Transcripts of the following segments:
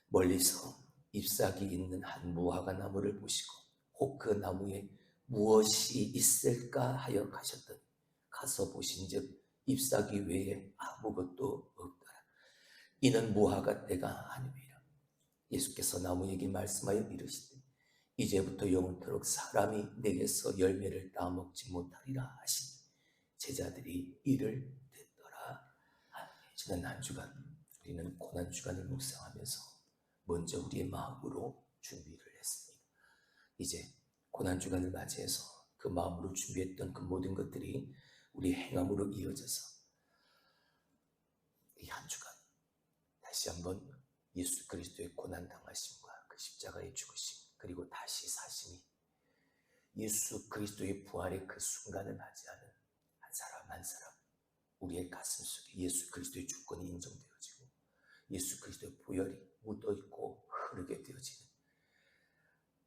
멀리서 잎사귀 있는 한 무화과 나무를 보시고 혹 그 나무에 무엇이 있을까 하여 가셨더니 가서 보신즉 잎사귀 외에 아무것도 없더라. 이는 무화과 때가 아니니라. 예수께서 나무에게 말씀하여 이르시되 이제부터 영원토록 사람이 내게서 열매를 따먹지 못하리라 하시니 제자들이 이를 듣더라. 지난 한 주간 우리는 고난주간을 묵상하면서 먼저 우리의 마음으로 준비를 했습니다. 이제 고난주간을 맞이해서 그 마음으로 준비했던 그 모든 것들이 우리 행함으로 이어져서 이 한 주간 다시 한번 예수 그리스도의 고난당하심과 그 십자가의 죽으심 그리고 다시 사심이 예수 그리스도의 부활의 그 순간을 맞이하는 한 사람 한 사람 우리의 가슴 속에 예수 그리스도의 주권이 인정되어지고 예수 그리스도의 보혈이 묻어있고 흐르게 되어지는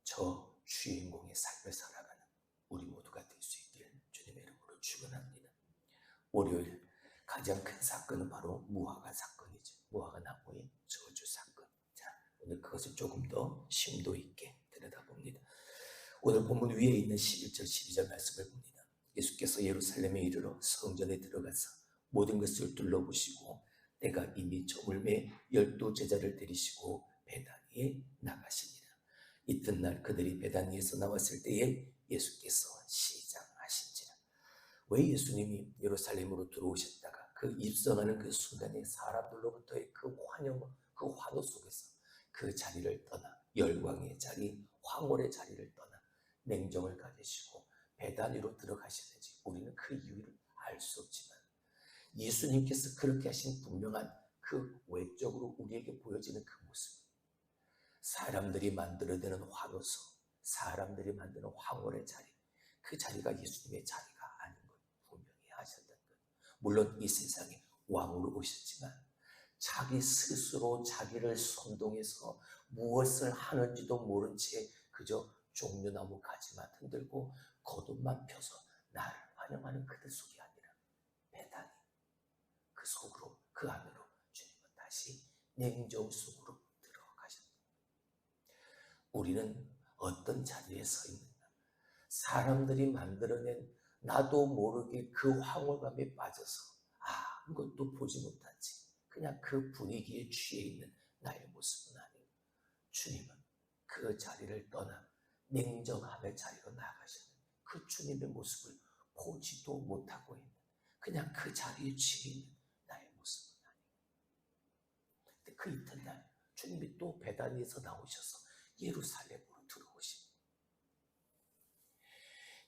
저 주인공의 삶을 살아가는 우리 모두가 될 수 있기를 주님의 이름으로 축원합니다. 월요일 가장 큰 사건은 바로 무화과 사건이죠. 무화과 나무의 저주 사건. 자, 오늘 그것을 조금 더 심도 있게 들여다봅니다. 오늘 본문 위에 있는 11절 12절 말씀을 봅니다. 예수께서 예루살렘에 이르러 성전에 들어가서 모든 것을 둘러보시고 때가 이미 저물매 12제자를 데리시고 베다니에 나가시니라. 이튿날 그들이 베다니에서 나왔을 때에 예수께서 시장하신지라. 왜 예수님이 예루살렘으로 들어오셨다가 그 입성하는 그 순간에 사람들로부터의 그 환영, 그 환호 속에서 그 자리를 떠나 열광의 자리, 황홀의 자리를 떠나 냉정을 가지시고 베다니로 들어가셨는지 우리는 그 이유를 알 수 없지만 예수님께서 그렇게 하신 분명한 그 외적으로 우리에게 보여지는 그 모습, 사람들이 만들어내는 환호소, 사람들이 만드는 황홀의 자리, 그 자리가 예수님의 자리가 아닌 것 분명히 하셨던 것. 물론 이 세상에 왕으로 오셨지만 자기 스스로 자기를 선동해서 무엇을 하는지도 모른 채 그저 종려나무 가지만 흔들고 겉옷만 펴서 나를 환영하는 그들 속이 아니라 베다니 그 속으로 그 안으로 주님은 다시 냉정 속으로 들어가셨다. 우리는 어떤 자리에 서 있는가? 사람들이 만들어낸 나도 모르게 그 황홀감에 빠져서 아무것도 보지 못한 채 그냥 그 분위기에 취해 있는 나의 모습은 아니고 주님은 그 자리를 떠나 냉정함의 자리로 나아가시는 그 주님의 모습을 보지도 못하고 있는 그냥 그 자리에 취해 있는 나의 모습은 아니고 근데 그 이튿날 주님이 또 베다니에서 나오셔서 예루살렘으로 들어오십니다.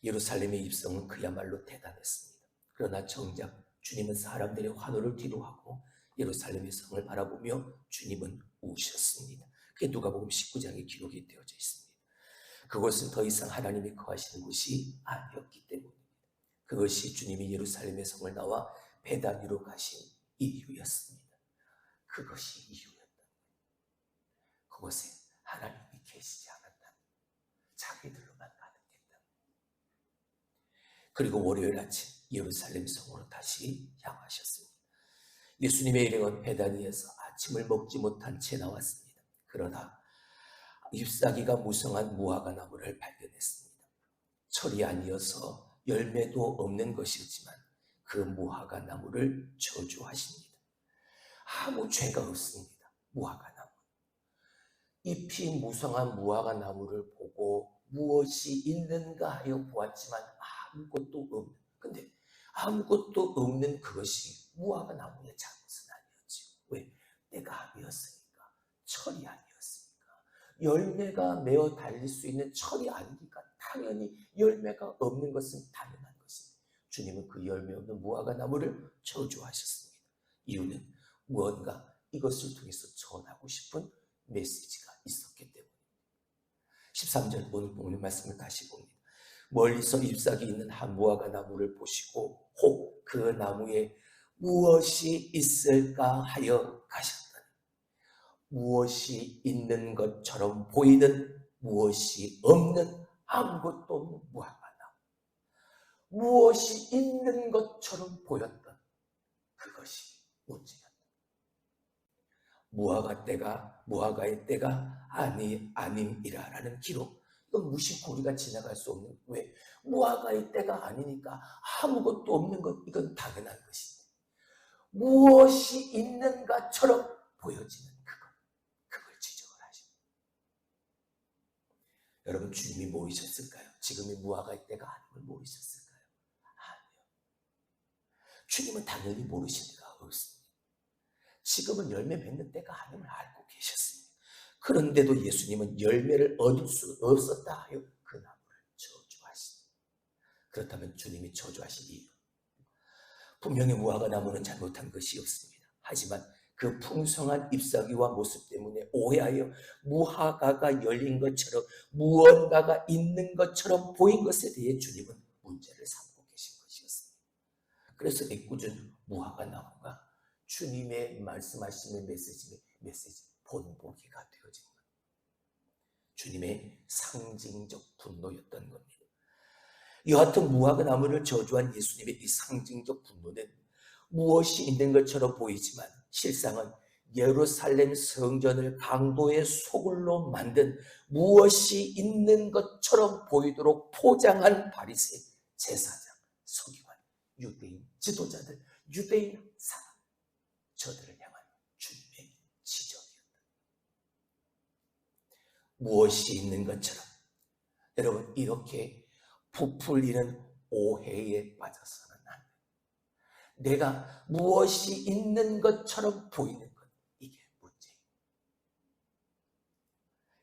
예루살렘의 입성은 그야말로 대단했습니다. 그러나 정작 주님은 사람들의 환호를 뒤로하고 예루살렘의 성을 바라보며 주님은 우셨습니다. 그게 누가복음 19장에 기록이 되어져 있습니다. 그것은 더 이상 하나님이 거하시는 곳이 아니었기 때문입니다. 그것이 주님이 예루살렘의 성을 나와 베다니로 가신 이유였습니다. 그것이 이유였다. 그곳에 하나님이 계시지 않았다. 자기들로만 가득했다. 그리고 월요일 아침 예루살렘 성으로 다시 향하셨습니다. 예수님의 일행은 베다니에서 아침을 먹지 못한 채 나왔습니다. 그러나 잎사귀가 무성한 무화과 나무를 발견했습니다. 철이 아니어서 열매도 없는 것이었지만 그 무화과 나무를 저주하십니다. 아무 죄가 없습니다. 무화과 나무. 잎이 무성한 무화과 나무를 보고 무엇이 있는가 하여 보았지만 아무것도 없는. 근데 아무것도 없는 그것이 무화과 나무의 잘못은 아니었죠. 왜? 때가 아니었으니까. 철이 아니었으니까. 열매가 매어 달릴 수 있는 철이 아니니까 당연히 열매가 없는 것은 당연한 것입니다. 주님은 그 열매 없는 무화과 나무를 저주하셨습니다. 이유는 무언가 이것을 통해서 전하고 싶은 메시지가 있었기 때문입니다. 13절 오늘 본문 말씀을 다시 봅니다. 멀리서 잎사귀 있는 한 무화과 나무를 보시고 혹 그 나무에 무엇이 있을까 하여 가셨더니 무엇이 있는 것처럼 보이는 무엇이 없는 아무것도 없는 무화과 나무, 무엇이 있는 것처럼 보였던 그것이 문제였다. 무화과의 때가 아님이라라는 기록. 이건 무심코 우리가 지나갈 수 없는, 왜? 무화과의 때가 아니니까 아무것도 없는 것, 이건 당연한 것인데 무엇이 있는가처럼 보여지는 그걸 지적을 하십니다. 여러분, 주님이 모르셨을까요? 지금이 무화과의 때가 아님을 모르셨을까요? 아니요. 주님은 당연히 모르실 리가 없습니다. 지금은 열매 맺는 때가 아님을 알고 계셨습니다. 그런데도 예수님은 열매를 얻을 수 없었다 하여 그 나무를 저주하십니다. 그렇다면 주님이 저주하신 이유, 분명히 무화과 나무는 잘못한 것이 없습니다. 하지만 그 풍성한 잎사귀와 모습 때문에 오해하여 무화과가 열린 것처럼 무언가가 있는 것처럼 보인 것에 대해 주님은 문제를 삼고 계신 것이었습니다. 그래서 애꿎은 무화과 나무가 주님의 말씀하시는 메시지 본보기가 되어진 것, 주님의 상징적 분노였던 겁니다. 여하튼 무화과 나무를 저주한 예수님의 이 상징적 분노는 무엇이 있는 것처럼 보이지만 실상은 예루살렘 성전을 강도의 소굴로 만든, 무엇이 있는 것처럼 보이도록 포장한 바리새, 제사장, 서기관, 유대인 지도자들, 유대인 사람, 저들을 향한 주님의 지적이었다. 무엇이 있는 것처럼. 여러분, 이렇게 부풀리는 오해에 빠져서는 안 돼요. 내가 무엇이 있는 것처럼 보이는 것, 이게 문제예요.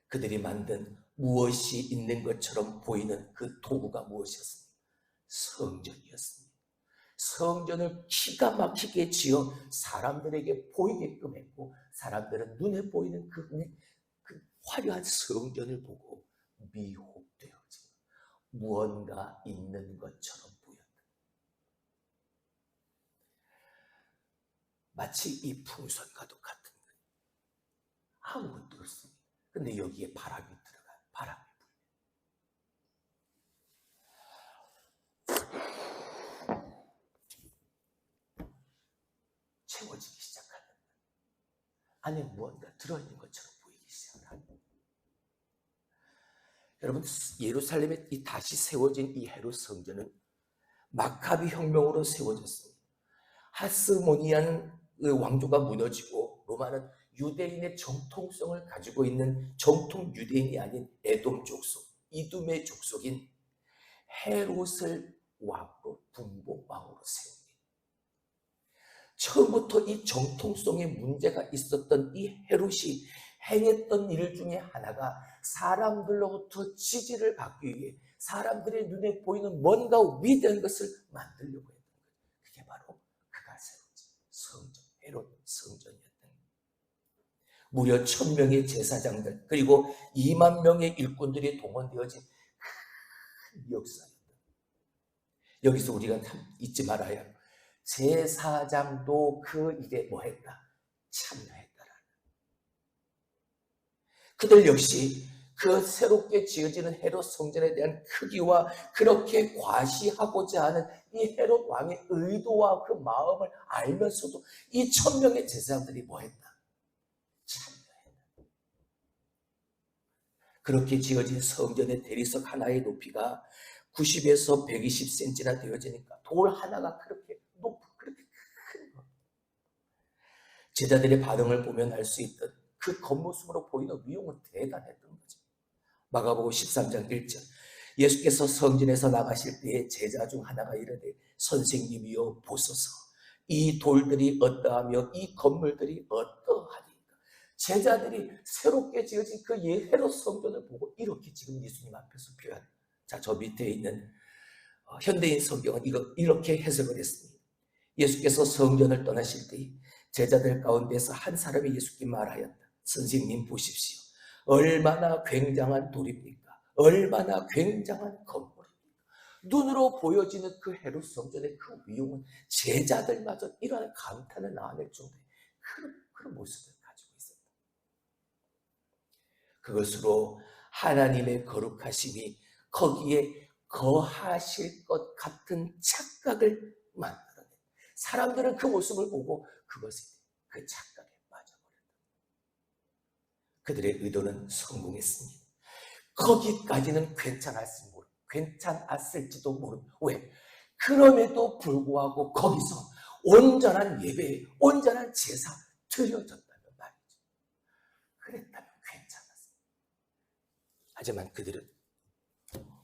그들이 만든 무엇이 있는 것처럼 보이는 그 도구가 무엇이었습니까? 성전이었습니다. 성전을 기가 막히게 지어 사람들에게 보이게끔 했고, 사람들은 눈에 보이는 그 화려한 성전을 보고 미혹되어지고 무언가 있는 것처럼 보였다. 마치 이 풍선과도 같은 거예요. 아무것도 없습니다. 근데 여기에 바람이 들어가요. 바람이 채워지기 시작하는, 안에 무언가 들어있는 것처럼 보이기 시작합니다. 여러분, 예루살렘에 이 다시 세워진 이 헤롯 성전은 마카비 혁명으로 세워졌습니다. 하스모니안 왕조가 무너지고 로마는 유대인의 정통성을 가지고 있는 정통 유대인이 아닌 에돔 족속, 이둠의 족속인 헤롯을 왕으로, 분봉왕으로 세웁니다. 처음부터 이 정통성에 문제가 있었던 이 헤롯이 행했던 일 중에 하나가 사람들로부터 지지를 받기 위해 사람들의 눈에 보이는 뭔가 위대한 것을 만들려고 했던 거예요. 그게 바로 그가 세워진 성전, 헤롯 성전이었던 거예요. 무려 1000명의 제사장들 그리고 2만 명의 일꾼들이 동원되어진 큰 역사였다. 여기서 우리가 잊지 말아야 해요. 제사장도 그 일에 뭐했다? 참여했다라는. 그들 역시 그 새롭게 지어지는 헤롯 성전에 대한 크기와 그렇게 과시하고자 하는 이 헤롯 왕의 의도와 그 마음을 알면서도 이 1000명의 제사장들이 뭐했다? 참여했다. 그렇게 지어진 성전의 대리석 하나의 높이가 90에서 120cm나 되어지니까 돌 하나가 그렇게 높고 그렇게 큰 것. 제자들의 반응을 보면 알 수 있던 그 겉모습으로 보이는 위용은 대단했던 거죠. 마가복음 13장 1절, 예수께서 성전에서 나가실 때에 제자 중 하나가 이르되 선생님이여 보소서, 이 돌들이 어떠하며 이 건물들이 어떠하니까. 제자들이 새롭게 지어진 그 헤롯 성전을 보고 이렇게 지금 예수님 앞에서 표현. 자, 저 밑에 있는 현대인 성경은 이렇게 해석을 했습니다. 예수께서 성전을 떠나실 때 제자들 가운데서 한 사람이 예수께 말하였다. 선생님 보십시오. 얼마나 굉장한 돌입니까? 얼마나 굉장한 건물입니까? 눈으로 보여지는 그 헤롯 성전의 그 위용은 제자들마저 이러한 감탄을 나눌 정도의 그런 모습을 가지고 있었다. 그것으로 하나님의 거룩하심이 거기에 거하실 것 같은 착각을 만들어낸, 사람들은 그 모습을 보고 그 착각에 빠져버렸다. 그들의 의도는 성공했습니다. 거기까지는 괜찮았을지도 모르. 왜? 그럼에도 불구하고 거기서 온전한 예배, 온전한 제사 드려졌다면 말이죠. 그랬다면 괜찮았어요. 하지만 그들은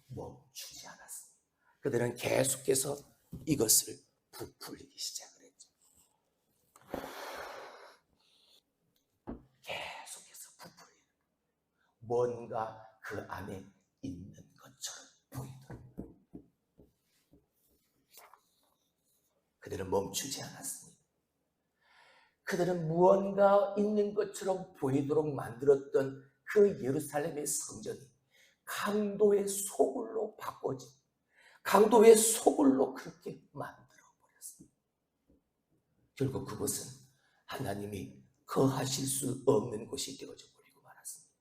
멈추지 않았습니다. 그들은 계속해서 이것을 부풀리기 시작을 했죠. 계속해서 부풀리는, 뭔가 그 안에 있는 것처럼 보이더라고요. 그들은 멈추지 않았습니다. 그들은 무언가 있는 것처럼 보이도록 만들었던 그 예루살렘의 성전이 강도의 소굴로 바꿔진, 강도의 소굴로 그렇게 만들어버렸습니다. 결국 그곳은 하나님이 거하실 수 없는 곳이 되어져 버리고 말았습니다.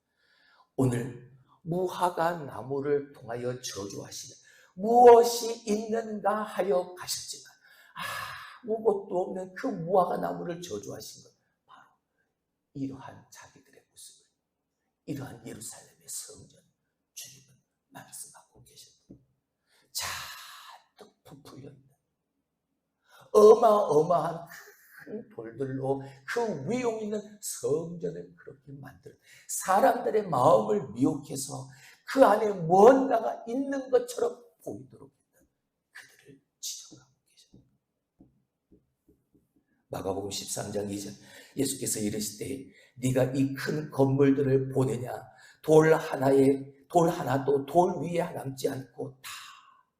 오늘 무화과 나무를 통하여 저주하시는, 무엇이 있는가 하여 가셨지만 아무것도 없는 그 무화과 나무를 저주하신 것, 바로 이러한 자기들의 모습을, 이러한 예루살렘의 성전 주님은 말씀하고 계셨다. 잔뜩 부풀려 있는 어마어마한 큰 돌들로 그 위용 있는 성전을 그렇게 만들어 사람들의 마음을 미혹해서 그 안에 뭔가가 있는 것처럼 보이도록 했던 그들을 지적하고 계십니다. 마가복음 13장 2절 예수께서 이르시되 네가 이 큰 건물들을 보느냐? 돌 하나도 돌 위에 남지 않고 다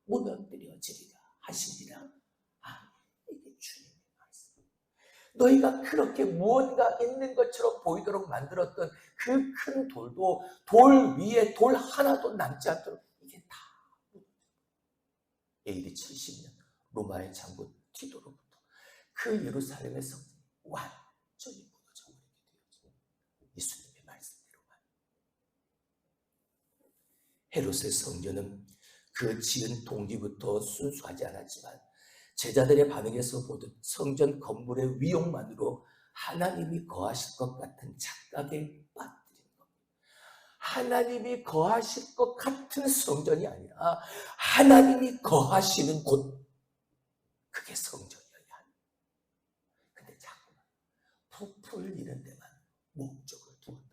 무너뜨려지리라 하시니라. 이게 주님의 말씀. 너희가 그렇게 무언가 있는 것처럼 보이도록 만들었던 그 큰 돌도 돌 위에 돌 하나도 남지 않도록 이게 다 AD 70년 로마의 장군 티도로부터 그 예루살렘의 성전이 완전히 무너져버리게 되었죠. 예수님의 말씀대로만. 헤롯의 성전은 그 지은 동기부터 순수하지 않았지만 제자들의 반응에서 보듯 성전 건물의 위용만으로 하나님이 거하실 것 같은 착각에 빠뜨린 겁니다. 하나님이 거하실 것 같은 성전이 아니라 하나님이 거하시는 곳, 그게 성전이어야 합니다. 근데 자꾸만 부풀리는 데만 목적을 두었다.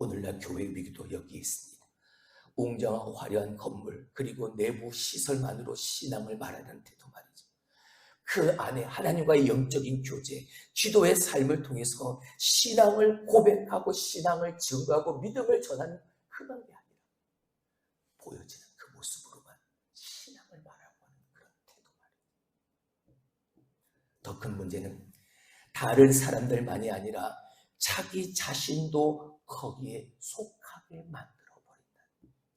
오늘날 교회 위기도 여기에 있습니다. 웅장하고 화려한 건물, 그리고 내부 시설만으로 신앙을 말하는 태도 말이죠. 그 안에 하나님과의 영적인 교제, 기도의 삶을 통해서 신앙을 고백하고 신앙을 증거하고 믿음을 전하는 그런 게 아니라 보여지는 그 모습으로만 신앙을 말하고 하는 그런 태도 말이죠. 더 큰 문제는 다른 사람들만이 아니라 자기 자신도 거기에 속하게 만들어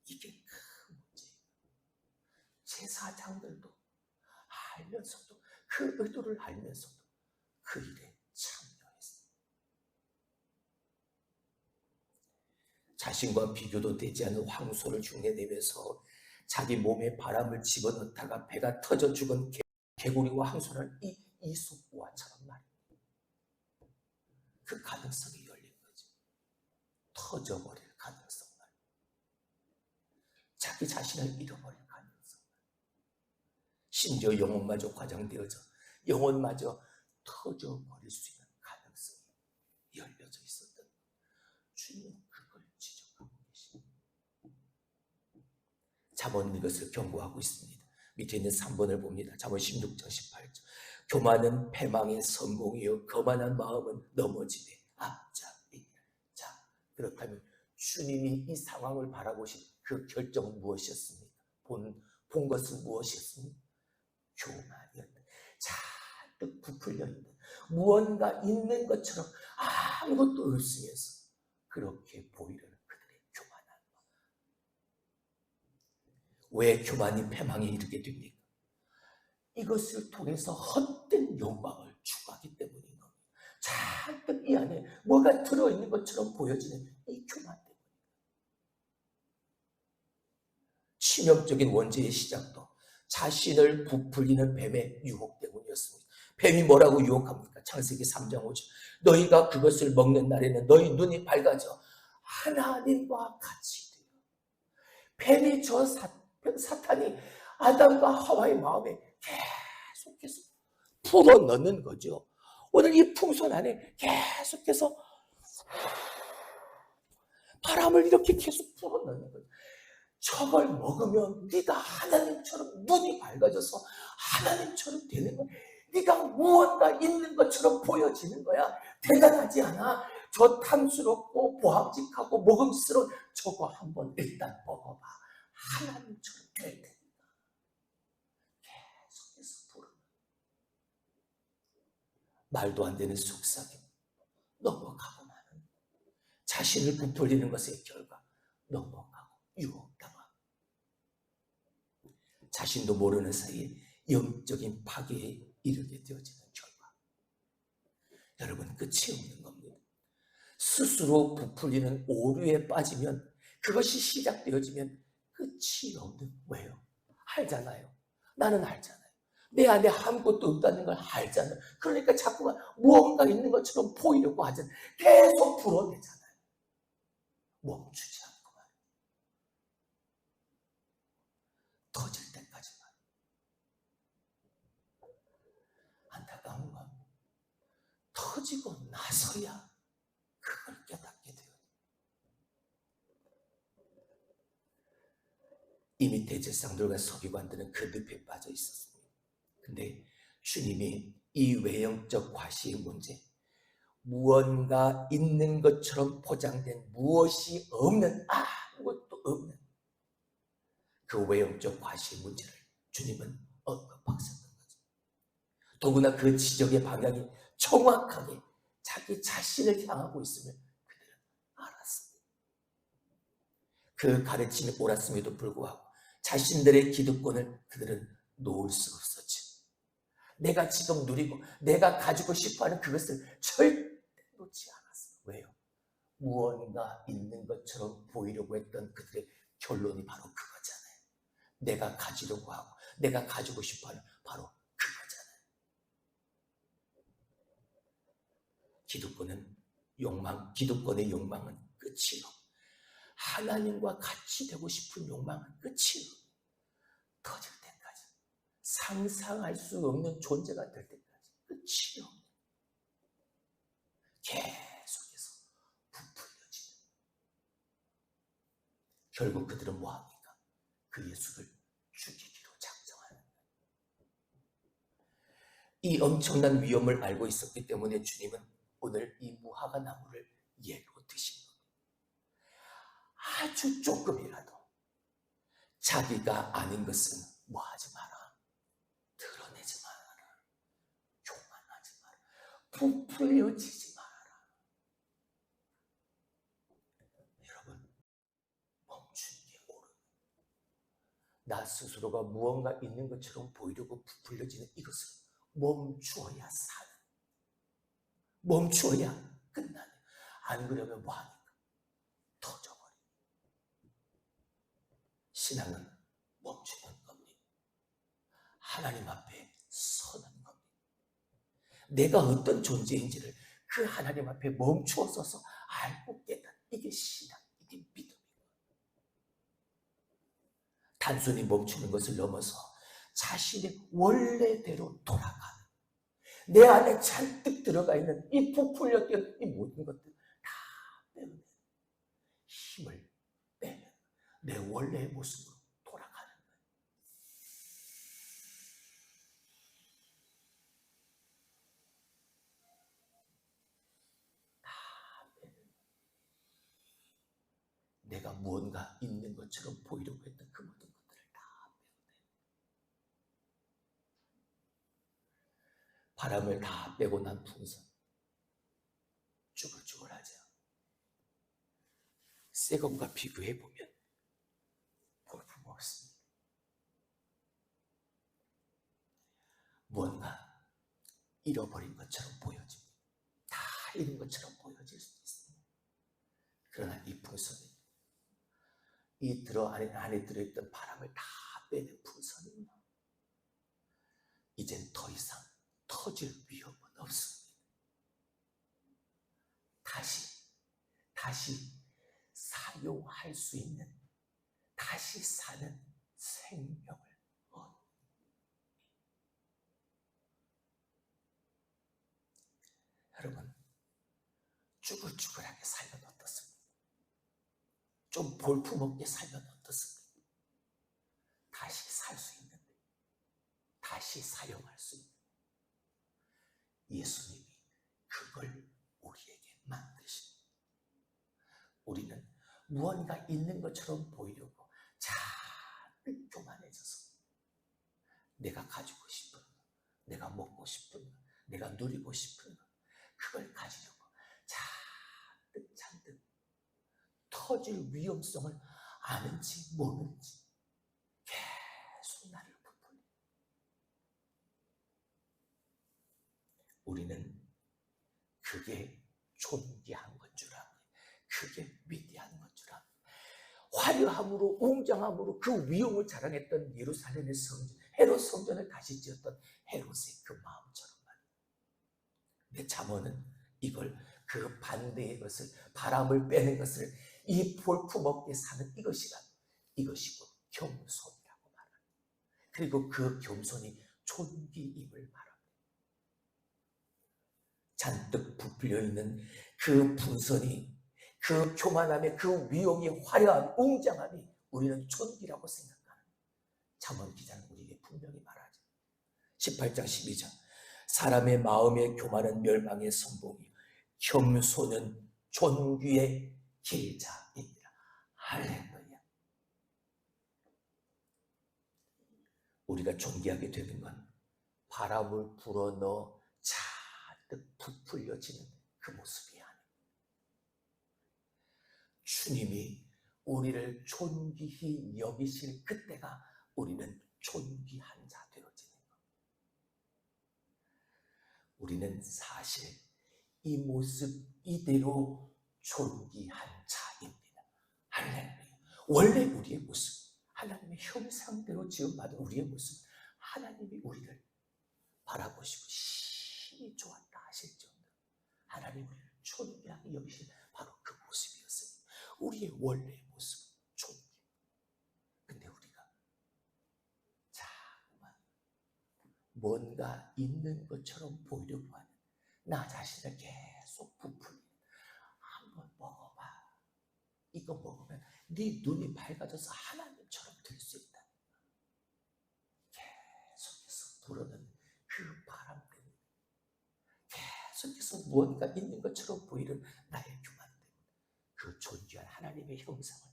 이게 큰 문제예요. 제사장들도 알면서도 그 의도를 알면서도 그 일에 참여했어요. 자신과 비교도 되지 않은 황소를 흉내내면서 자기 몸에 바람을 집어넣다가 배가 터져 죽은 개구리와 황소는 이 이솝우화처럼 말입니다. 그 가능성이 열린 거죠. 터져버릴 가능성. 자기 자신을 잃어버릴 가능성. 심지어 영혼마저 과장되어져 영혼마저 터져버릴 수 있는 가능성이 열려져 있었던 주님은 그걸 지적하고 계십니다. 잠언은 이것을 경고하고 있습니다. 밑에 있는 3번을 봅니다. 잠언 16장 18절. 교만은 패망의 선봉이요 거만한 마음은 넘어지네. 자, 그렇다면 주님이 이 상황을 바라보신 그 결정은 무엇이었습니까? 본 것은 무엇이었습니까? 교만이었다. 잔뜩 부풀려 있는, 무언가 있는 것처럼 아무것도 없으면서 그렇게 보이려는 그들의 교만한 것. 왜 교만이 패망에 이르게 됩니까? 이것을 통해서 헛된 영광을 추구하기 때문인 겁니다. 잔뜩 이 안에 뭐가 들어있는 것처럼 보여지는 이 교만 때문에. 치명적인 원죄의 시작도 자신을 부풀리는 뱀의 유혹 때문이었습니다. 뱀이 뭐라고 유혹합니까? 창세기 3장 5절. 너희가 그것을 먹는 날에는 너희 눈이 밝아져 하나님과 같이 되어. 뱀이 사탄이 아담과 하와의 마음에 계속해서 풀어넣는 거죠. 오늘 이 풍선 안에 계속해서 바람을 이렇게 계속 풀어넣는 거죠. 저걸 먹으면 네가 하나님처럼 눈이 밝아져서 하나님처럼 되는 거야. 네가 무언가 있는 것처럼 보여지는 거야. 대단하지 않아? 저 탐스럽고 보함직하고 먹음직스러운 저거 한번 일단 먹어봐. 하나님처럼 될 테니까. 계속해서 부르는 말도 안 되는 속삭임, 넘어가고 나는 자신을 부풀리는 것의 결과, 넘어가고 유혹당하고 자신도 모르는 사이에 영적인 파괴에 이르게 되어지는 결과. 여러분, 끝이 없는 겁니다. 스스로 부풀리는 오류에 빠지면, 그것이 시작되어지면 끝이 없는. 왜요? 알잖아요. 나는 알잖아요. 내 안에 아무것도 없다는 걸 알잖아요. 그러니까 자꾸만 무언가 있는 것처럼 보이려고 하잖아요. 계속 불어내잖아요. 멈추지 않고만. 터질 때까지만. 안타까운 건 터지고 나서야 그걸 깨닫게 돼요. 이미 대제사장들과 서기관들은 그 늪에 빠져 있었습니다. 근데 주님이 이 외형적 과시의 문제, 무언가 있는 것처럼 포장된 무엇이 없는, 아무것도 없는 그 외형적 과시의 문제를 주님은 언급하셨던 거죠. 더구나 그 지적의 방향이 정확하게 자기 자신을 향하고 있음을 그들은 알았습니다. 그 가르침이 옳았음에도 불구하고 자신들의 기득권을 그들은 놓을 수 없었죠. 내가 지금 누리고 내가 가지고 싶어하는 그것을 절대 놓지 않았어요. 왜요? 무언가 있는 것처럼 보이려고 했던 그들의 결론이 바로 그거잖아요. 내가 가지려고 하고 내가 가지고 싶어하는 바로 그거잖아요. 기득권의 욕망은 끝이요. 하나님과 같이 되고 싶은 욕망은 끝이요. 터질 때까지, 상상할 수 없는 존재가 될 때까지 끝이요. 계속해서 부풀려지는. 결국 그들은 뭐합니까? 그 예수를 죽이기로 작정하는. 이 엄청난 위험을 알고 있었기 때문에 주님은 오늘 이 무화과 나무를 예로 드신 겁니다. 아주 조금이라도 자기가 아닌 것은 뭐하지 마라. 드러내지 말아라. 교만하지 마라. 부풀려지지 말아라. 여러분, 멈추는 게 옳은. 나 스스로가 무언가 있는 것처럼 보이려고 부풀려지는 이것을 멈추어야 사는. 멈추어야 끝나는. 안 그러면 뭐합니까? 터져버려. 신앙은 멈추는 겁니다. 하나님 앞에 서는 겁니다. 내가 어떤 존재인지를 그 하나님 앞에 멈추어 서서 알고 깨닫는, 이게 신앙, 이게 믿음이에요. 단순히 멈추는 것을 넘어서 자신의 원래대로 돌아가는, 내 안에 잔뜩 들어가 있는 이 부풀렸던 이 모든 것들 다 빼면, 힘을 빼면 내 원래의 모습으로 돌아가는 거예요. 다 빼면 내가 무언가 있는 것처럼 보이려고 했던 그 모든 것들을 다 빼면 돼요. 바람을 다 빼고 난 풍선, 쭈글쭈글하죠. 새 것과 비교해보면 볼품없습니다. 무언가 잃어버린 것처럼 보여집니다. 다 잃은 것처럼 보여질 수도 있습니다. 그러나 이 풍선은, 이 안에 들어있던 바람을 다 빼는 풍선입니다. 이젠 더 이상 터질 위험은 없습니다. 다시 사용할 수 있는, 다시 사는 생명을 얻는. 여러분, 쭈글쭈글하게 살면 어떻습니까? 좀 볼품없게 살면 어떻습니까? 다시 살 수 있는데, 다시 사용할 수 있는 예수님이 그걸 우리에게 만드십니다. 우리는 무언가 있는 것처럼 보이려고 잔뜩 교만해져서 내가 가지고 싶은 것, 내가 먹고 싶은 것, 내가 누리고 싶은 것, 그걸 가지려고 잔뜩 터질 위험성을 아는지 모르는지 계속 나를 부풀려. 우리는 그게 존귀한 건 줄 압니다. 그게 위대한 건 줄 압니다. 화려함으로 웅장함으로 그 위용을 자랑했던 예루살렘의 성전, 헤롯 성전을 다시 지었던 헤롯의 그 마음처럼 말이에요. 내 잠언은 이걸, 그 반대의 것을, 바람을 빼는 것을, 이 볼품없게 사는 이것이고 겸손이라고 말합니다. 그리고 그 겸손이 존귀임을 말합니다. 잔뜩 부풀려 있는 그 분선이, 그 교만함의 그 위용이, 화려한 웅장함이 우리는 존귀라고 생각하는, 잠언 기자는 우리에게 분명히 말하죠. 18장 12절, 사람의 마음의 교만은 멸망의 선봉이요 겸손은 존귀의 길자입니다. 할렐루야. 우리가 존귀하게 되는 건 바람을 불어넣어 잔뜩 부풀려지는 그 모습이 아닙니다. 주님이 우리를 존귀히 여기실 그때가 우리는 존귀한 자 되어지는 것. 우리는 사실 이 모습 이대로 존귀한 자입니다. 할렐루야. 원래 우리의 모습, 하나님의 형상대로 지음받은 우리의 모습, 하나님이 우리를 바라보시고 심히 좋았다 하실 정도로 하나님 우리를 존귀하게 여기실 바로 그 모습이었으니 우리의 원래의 모습은 존귀. 근데 우리가 자꾸만 뭔가 있는 것처럼 보이려고 하는 나 자신을 계속 부풀리는, 한번 먹어봐. 이거 먹으면 네 눈이 밝아져서 하나님처럼 될 수 있다. 계속해서 불어는 그 바람 때문에, 계속해서 무언가 있는 것처럼 보이는 나의 교만 때문에 그 존귀한 하나님의 형상을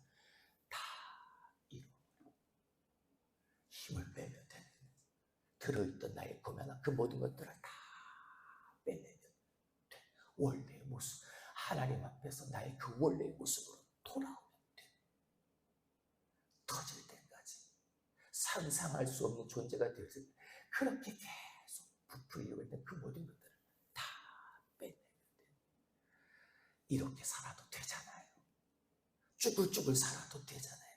다 잃어버리고 힘을 빼면 되는, 들어있던 나의 교만한 그 모든 것들을 다 빼내면 돼. 원래의 모습, 하나님 앞에서 나의 그 원래의 모습으로 돌아오면 돼. 터질 때까지 상상할 수 없는 존재가 되었을 때 그렇게 계속 부풀리고 있는 그 모든 것들을 다 빼내면 돼. 이렇게 살아도 되잖아요. 쭈글쭈글 살아도 되잖아요.